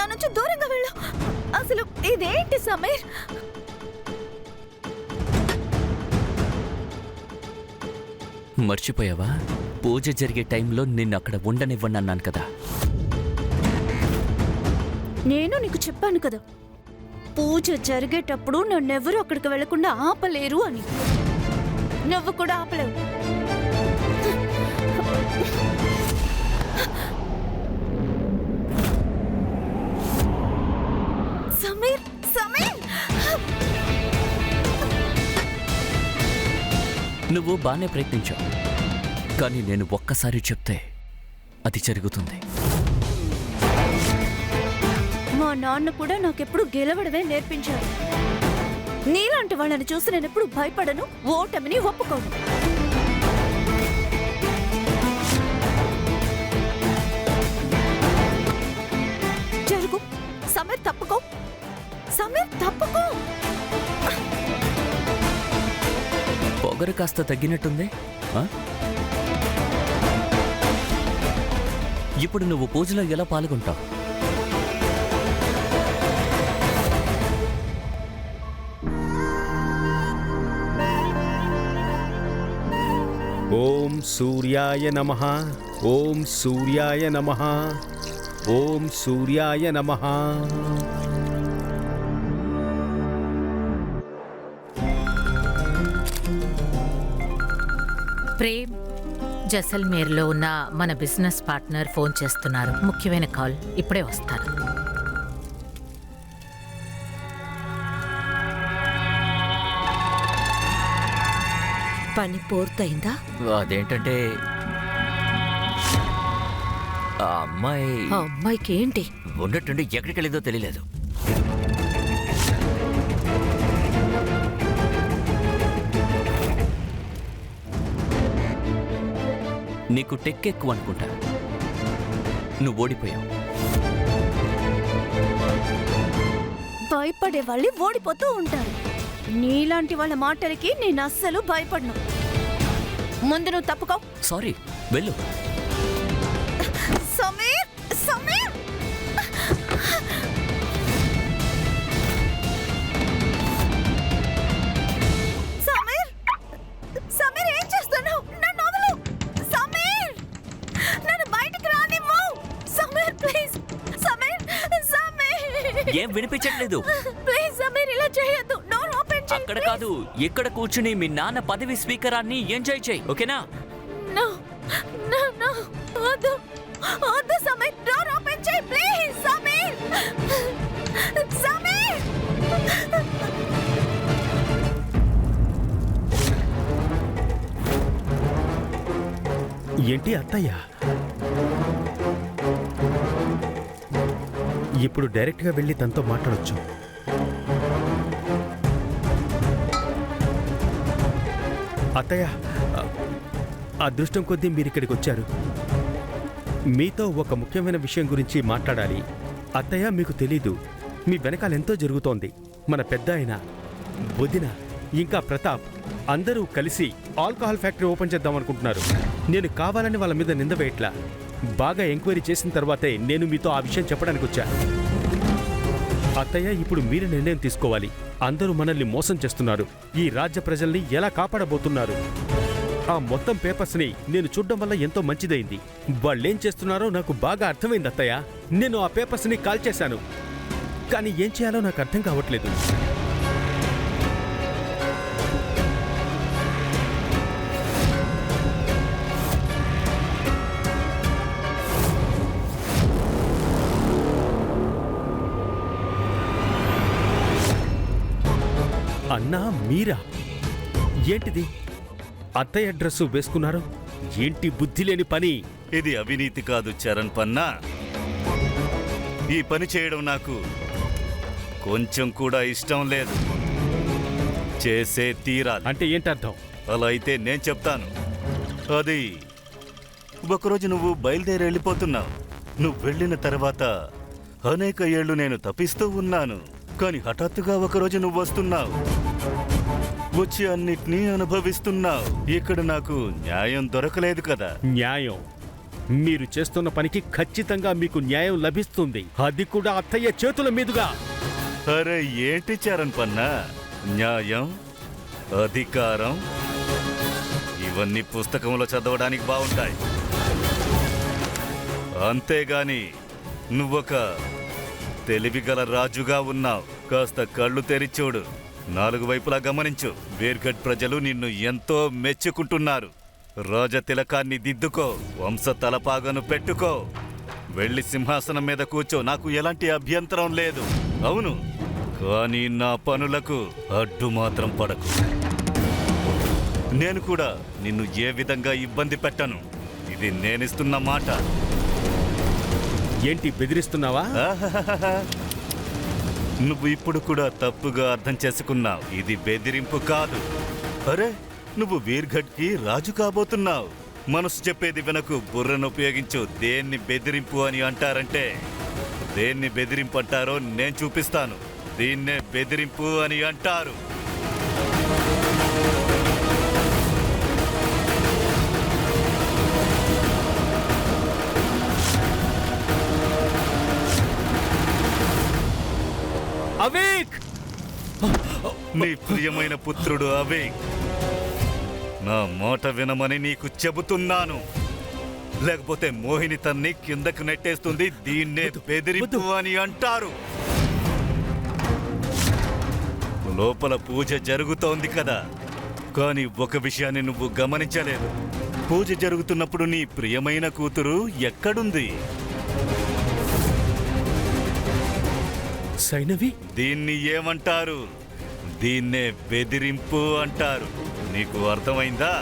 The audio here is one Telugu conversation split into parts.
నా నుంచి దూరంగా వెళ్ళు. అసలు ఇదేంటి సమీర్? మర్చిపోయావా? పూజ జరిగే టైంలో నిన్ను అక్కడ ఉండనివ్వండి అన్నాను కదా. నేను నీకు చెప్పాను కదా, పూజ జరిగేటప్పుడు నన్నెవరూ అక్కడికి వెళ్లకుండా ఆపలేరు అని. నువ్వు కూడా ఆపలేవు. సమీర్, సమీర్! నువ్వు బాగానే ప్రయత్నించావు, కానీ నేను ఒక్కసారి చెప్తే అది జరుగుతుంది. మా నాన్న కూడా నాకెప్పుడు గెలవడమే నేర్పించాడు. నీలాంటి వాళ్ళని చూసి నేను ఎప్పుడు భయపడను, ఓటమిని ఒప్పుకోను. జరుగు సమీర్, తప్పుకో. సమీర్, తప్పుకో. పొగరు కాస్త తగ్గినట్టుంది. ఇప్పుడు నువ్వు పూజలో ఎలా పాల్గొంటావు? ఓం సూర్యాయ నమః. ఓం సూర్యాయ నమః. ఓం సూర్యాయ నమః. ప్రేమ్, జైసల్మేర్లో ఉన్న మన బిజినెస్ పార్ట్నర్ ఫోన్ చేస్తున్నారు. ముఖ్యమైన కాల్, ఇప్పుడే వస్తారు. పని పూర్తయిందా? అదేంటంటే ఆ అమ్మాయికి ఏంటి? ఉన్నట్టుండి ఎక్కడికి వెళ్ళిందో తెలియలేదు. నీకు టెక్ ఎక్కువ అనుకుంటా. నువ్వు ఓడిపోయావు. భయపడే వాళ్ళు ఓడిపోతూ ఉంటారు. నీలాంటి వాళ్ళ మాటలకి నేను అస్సలు భయపడను. ముందు నువ్వు తప్పుకో. సారీ, వెళ్ళు. సమీర్, సమీర్! సమీర్, సమీర్, ఏం చేస్తున్నావు? నన్ను వదలు. సమీర్, నన్ను బయటికి రానివ్వు. సమీర్, ప్లీజ్. సమీర్, సమీర్! ఏం వినిపించట్లేదు? ప్లీజ్ సమీర్, ఇలా చేయొద్దు. డోర్ ఓపెన్ చేయి. అక్కడ కాదు, ఇక్కడ కూర్చుని మీ నాన్న పదవి స్వీకారాన్ని ఎంజాయ్ చేయి, ఓకేనా? నో, నో, నో, వద్దు, వద్దు సమీర్. డోర్ ఓపెన్ చేయి ప్లీజ్. సమీర్, సమీర్! ఏంటి అత్తయ్య? ఇప్పుడు డైరెక్ట్గా వెళ్ళి తనతో మాట్లాడొచ్చు. అత్తయ్య, అదృష్టం కొద్దీ మీరు ఇక్కడికి వచ్చారు. మీతో ఒక ముఖ్యమైన విషయం గురించి మాట్లాడాలి. అత్తయ్య, మీకు తెలీదు, మీ వెనకాల ఎంతో జరుగుతోంది. మన పెద్ద ఆయన, వదిన, ఇంకా ప్రతాప్ అందరూ కలిసి ఆల్కహాల్ ఫ్యాక్టరీ ఓపెన్ చేద్దాం అనుకుంటున్నారు. నేను కావాలని వాళ్ళ మీద నింద వేయట్లా. బాగా ఎంక్వైరీ చేసిన తర్వాతే నేను మీతో ఆ విషయం చెప్పడానికి వచ్చా. అత్తయ్య, ఇప్పుడు మీరు నిర్ణయం తీసుకోవాలి. అందరూ మనల్ని మోసం చేస్తున్నారు. ఈ రాజ్య ప్రజల్ని ఎలా కాపాడబోతున్నారు? ఆ మొత్తం పేపర్స్ని నేను చూడడం వల్ల ఎంతో మంచిదైంది. వాళ్ళేం చేస్తున్నారో నాకు బాగా అర్థమైంది అత్తయ్య. నేను ఆ పేపర్స్ని కాల్ చేశాను, కానీ ఏం చేయాలో నాకు అర్థం కావట్లేదు. అన్నా, మీరా? ఏంటిది? అత్తయ్య డ్రెస్సు వేసుకున్నారు? ఏంటి బుద్ధి లేని పని? ఇది అవినీతి కాదు చరణ్ పన్నా. ఈ పని చేయడం నాకు కొంచెం కూడా ఇష్టం లేదు. చేసే తీరాలి. అంటే ఏంటర్థం? అలా అయితే నేను చెప్తాను. అది ఒకరోజు నువ్వు బయలుదేరి వెళ్ళిపోతున్నావు. నువ్వు వెళ్ళిన తర్వాత అనేక ఏళ్లు నేను తప్పిస్తూ ఉన్నాను. కానీ హఠాత్తుగా ఒకరోజు నువ్వు వస్తున్నావు, వచ్చి అన్నిటినీ అనుభవిస్తున్నావు. ఇక్కడ నాకు న్యాయం దొరకలేదు కదా. న్యాయం? మీరు చేస్తున్న పనికి ఖచ్చితంగా మీకు న్యాయం లభిస్తుంది, అది కూడా అత్తయ్య చేతుల మీదుగా. అరే ఏంటి చరణ్ పన్నా, న్యాయం, అధికారం ఇవన్నీ పుస్తకంలో చదవడానికి బాగుంటాయి, అంతేగాని నువ్వొక తెలివిగల రాజుగా ఉన్నావు. కాస్త కళ్ళు తెరిచూడు, నాలుగు వైపులా గమనించు. వేర్గఢ్ ప్రజలు నిన్ను ఎంతో మెచ్చుకుంటున్నారు. రాజతిలకాన్ని దిద్దుకో, వంశ తలపాగను పెట్టుకో, వెళ్ళి సింహాసనం మీద కూర్చో, నాకు ఎలాంటి అభ్యంతరం లేదు. అవును, కానీ నా పనులకు అడ్డు మాత్రం పడకు. నేను కూడా నిన్ను ఏ విధంగా ఇబ్బంది పెట్టను, ఇది నేనిస్తున్న మాట. ఏంటి బెదిరిస్తున్నావా? ఆహాహాహా. నువ్వు ఇప్పుడు కూడా తప్పుగా అర్థం చేసుకున్నావు, ఇది బెదిరింపు కాదు. అరే నువ్వు వీర్ఘడ్కి రాజు కాబోతున్నావు. మనసు చెప్పేది వెనకు, బుర్రను ఉపయోగించు. దేన్ని బెదిరింపు అని అంటారంటే, దేన్ని బెదిరింపు అంటారో నేను చూపిస్తాను. దీన్నే బెదిరింపు అని అంటారు. అవేక్! నీ ప్రియమైన పుత్రుడు అవేక్, నా మాట వినమని నీకు చెబుతున్నాను, లేకపోతే మోహిని తన్ని కిందకు నెట్టేస్తుంది. దీన్నే బెదిరింపు అని అంటారు. లోపల పూజ జరుగుతోంది కదా, కానీ ఒక విషయాన్ని నువ్వు గమనించలేదు. పూజ జరుగుతున్నప్పుడు నీ ప్రియమైన కూతురు ఎక్కడుంది? సైనవి, దీన్ని ఏమంటారు? దీన్నే బెదిరింపు అంటారు. నీకు అర్థమైందా?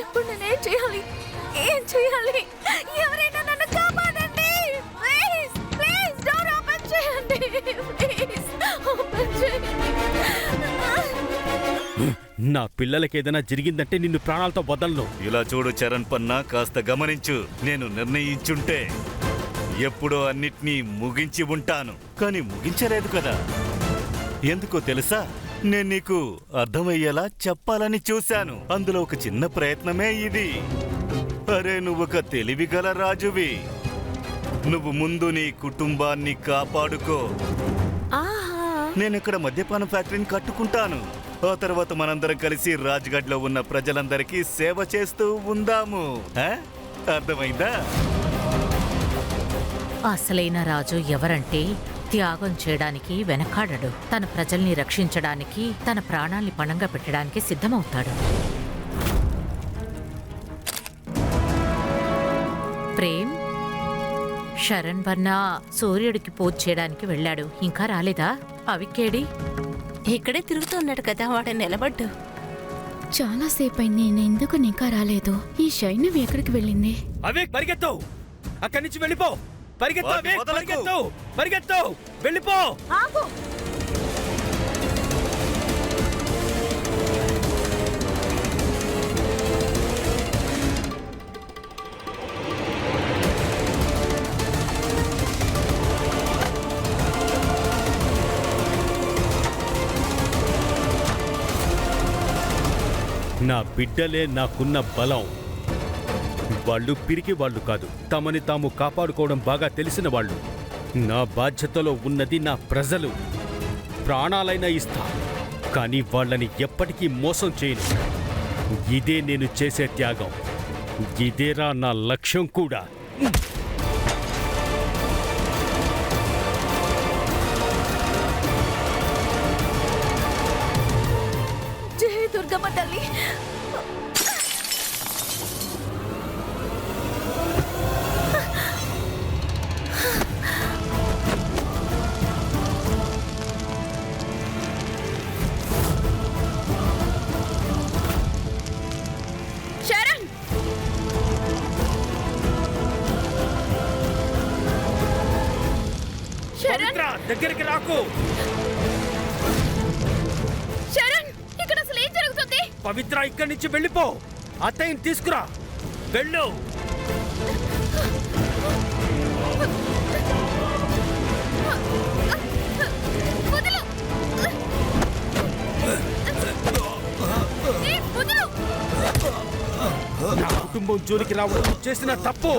ఇప్పుడు నేనేం చేయాలి? ఏం చేయాలి? ఎవరైనా నన్ను కాపాడండి! ప్లీజ్ ప్లీజ్ డోర్ ఓపెన్ చేయండి! ప్లీజ్ ఓపెన్ చేయండి! నా పిల్లలకేదైనా జరిగిందంటే నిన్ను ప్రాణాలతో వదలను. ఇలా చూడు చరణ్ పన్నా, కాస్త గమనించు. నేను నిర్ణయించుంటే ఎప్పుడో అన్నిటినీ ముగించి ఉంటాను, కానీ ముగించలేదు కదా. ఎందుకో తెలుసా? నేను నీకు అర్థమయ్యేలా చెప్పాలని చూశాను. అందులో ఒక చిన్న ప్రయత్నమే ఇది. అరే నువ్వొక తెలివిగల రాజువి. నువ్వు ముందు నీ కుటుంబాన్ని కాపాడుకో. నేను ఇక్కడ మద్యపాన ఫ్యాక్టరీని కట్టుకుంటాను. ఆ తర్వాత మనందరం కలిసి రాజ్గఢ్లో ఉన్న ప్రజలందరికీ సేవ చేస్తూ ఉందాము. అర్థమైందా? అసలైన రాజు ఎవరంటే త్యాగం చేయడానికి వెనకాడడు. తన ప్రజల్ని రక్షించడానికి, తన ప్రాణాల్ని పణంగా పెట్టడానికి సిద్ధమవుతాడు. ప్రేమ్, శరణ్ వర్ణ సూర్యుడికి పూజ చేయడానికి వెళ్ళాడు, ఇంకా రాలేదా? అవికేడి? ఇక్కడే తిరుగుతున్నాడు కదా, వాడు నిలబడ్డు. చాలా సేపు అయింది, నేను ఎందుకు ఇంకా రాలేదు? ఈ శైనవి ఎక్కడికి వెళ్ళింది? అవేక్, పరిగెత్తు! అక్కడి నుంచి వెళ్ళిపో! పరిగెత్తు అవేక్, పరిగెత్తు! పరిగెత్తు! వెళ్ళిపో! ఆగు! నా బిడ్డలే నాకున్న బలం. వాళ్ళు పిరికి వాళ్ళు కాదు, తమని తాము కాపాడుకోవడం బాగా తెలిసిన వాళ్ళు. నా బాధ్యతలో ఉన్నది నా ప్రజలు. ప్రాణాలైనా ఇస్తా, కానీ వాళ్ళని ఎప్పటికీ మోసం చేయను. ఇదే నేను చేసే త్యాగం, ఇదేరా నా లక్ష్యం కూడా. జై దుర్గమ్మ తల్లి! శరణ్! శరణ్! దగ్గరికి రాకు! శరణ్! ఇక్కడ అసలు ఏం జరుగుతుంది? పవిత్ర, ఇక్కడి నుంచి వెళ్ళిపో. అత్తయ్యని తీసుకురా, వెళ్ళు. వైభవం జోలికి రావడం నువ్వు చేసిన తప్పు.